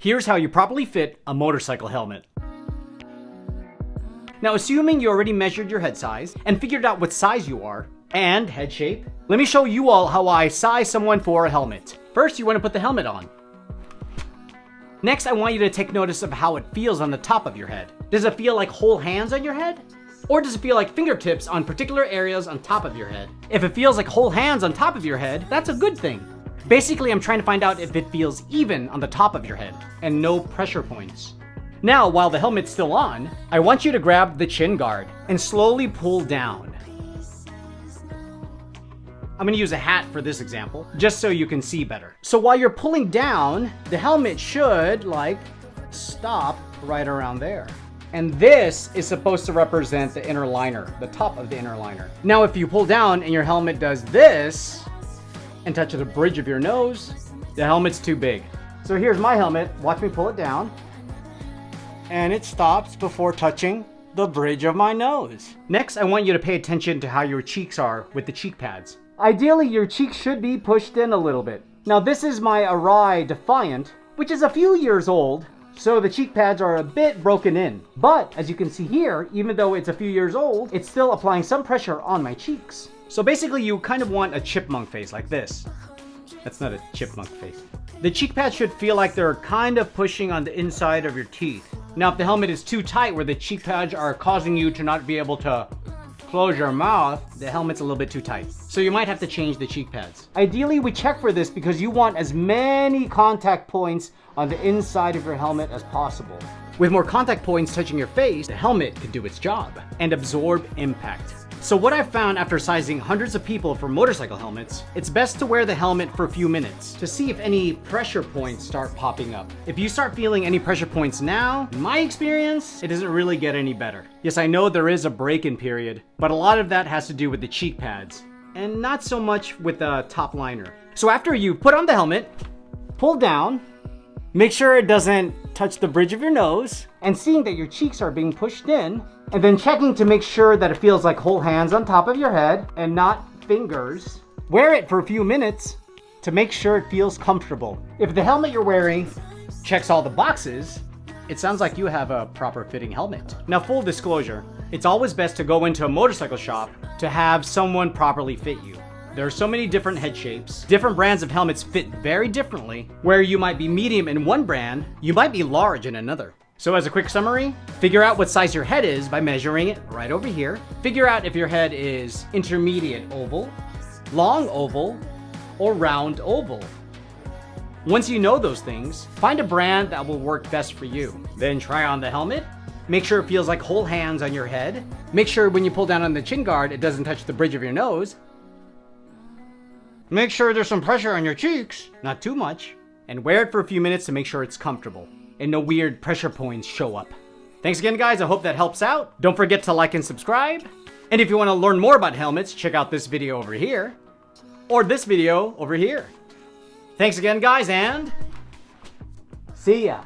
Here's how you properly fit a motorcycle helmet. Now, assuming you already measured your head size and figured out what size you are and head shape, let me show you all how I size someone for a helmet. First, you want to put the helmet on. Next, I want you to take notice of how it feels on the top of your head. Does it feel like whole hands on your head? Or does it feel like fingertips on particular areas on top of your head? If it feels like whole hands on top of your head, that's a good thing. Basically, I'm trying to find out if it feels even on the top of your head and no pressure points. Now, while the helmet's still on, I want you to grab the chin guard and slowly pull down. I'm gonna use a hat for this example, just so you can see better. So while you're pulling down, the helmet should, stop right around there. And this is supposed to represent the inner liner, the top of the inner liner. Now, if you pull down and your helmet does this, and touch the bridge of your nose, the helmet's too big. So here's my helmet, watch me pull it down, and it stops before touching the bridge of my nose. Next, I want you to pay attention to how your cheeks are with the cheek pads. Ideally, your cheeks should be pushed in a little bit. Now, this is my Arai Defiant, which is a few years old, so the cheek pads are a bit broken in. But, as you can see here, even though it's a few years old, it's still applying some pressure on my cheeks. So basically, you kind of want a chipmunk face like this. That's not a chipmunk face. The cheek pads should feel like they're kind of pushing on the inside of your teeth. Now, if the helmet is too tight where the cheek pads are causing you to not be able to close your mouth, the helmet's a little bit too tight. So you might have to change the cheek pads. Ideally, we check for this because you want as many contact points on the inside of your helmet as possible. With more contact points touching your face, the helmet can do its job and absorb impact. So what I've found after sizing hundreds of people for motorcycle helmets, it's best to wear the helmet for a few minutes to see if any pressure points start popping up. If you start feeling any pressure points now, in my experience, it doesn't really get any better. Yes, I know there is a break-in period, but a lot of that has to do with the cheek pads and not so much with the top liner. So after you put on the helmet, pull down, make sure it doesn't touch the bridge of your nose, and seeing that your cheeks are being pushed in, and then checking to make sure that it feels like whole hands on top of your head and not fingers. Wear it for a few minutes to make sure it feels comfortable. If the helmet you're wearing checks all the boxes, it sounds like you have a proper fitting helmet. Now, full disclosure, it's always best to go into a motorcycle shop to have someone properly fit you. There are so many different head shapes. Different brands of helmets fit very differently. Where you might be medium in one brand, you might be large in another. So as a quick summary, figure out what size your head is by measuring it right over here. Figure out if your head is intermediate oval, long oval, or round oval. Once you know those things, find a brand that will work best for you. Then try on the helmet. Make sure it feels like whole hands on your head. Make sure when you pull down on the chin guard, it doesn't touch the bridge of your nose. Make sure there's some pressure on your cheeks, not too much, and wear it for a few minutes to make sure it's comfortable and no weird pressure points show up. Thanks again, guys. I hope that helps out. Don't forget to like and subscribe. And if you want to learn more about helmets, check out this video over here or this video over here. Thanks again, guys, and see ya.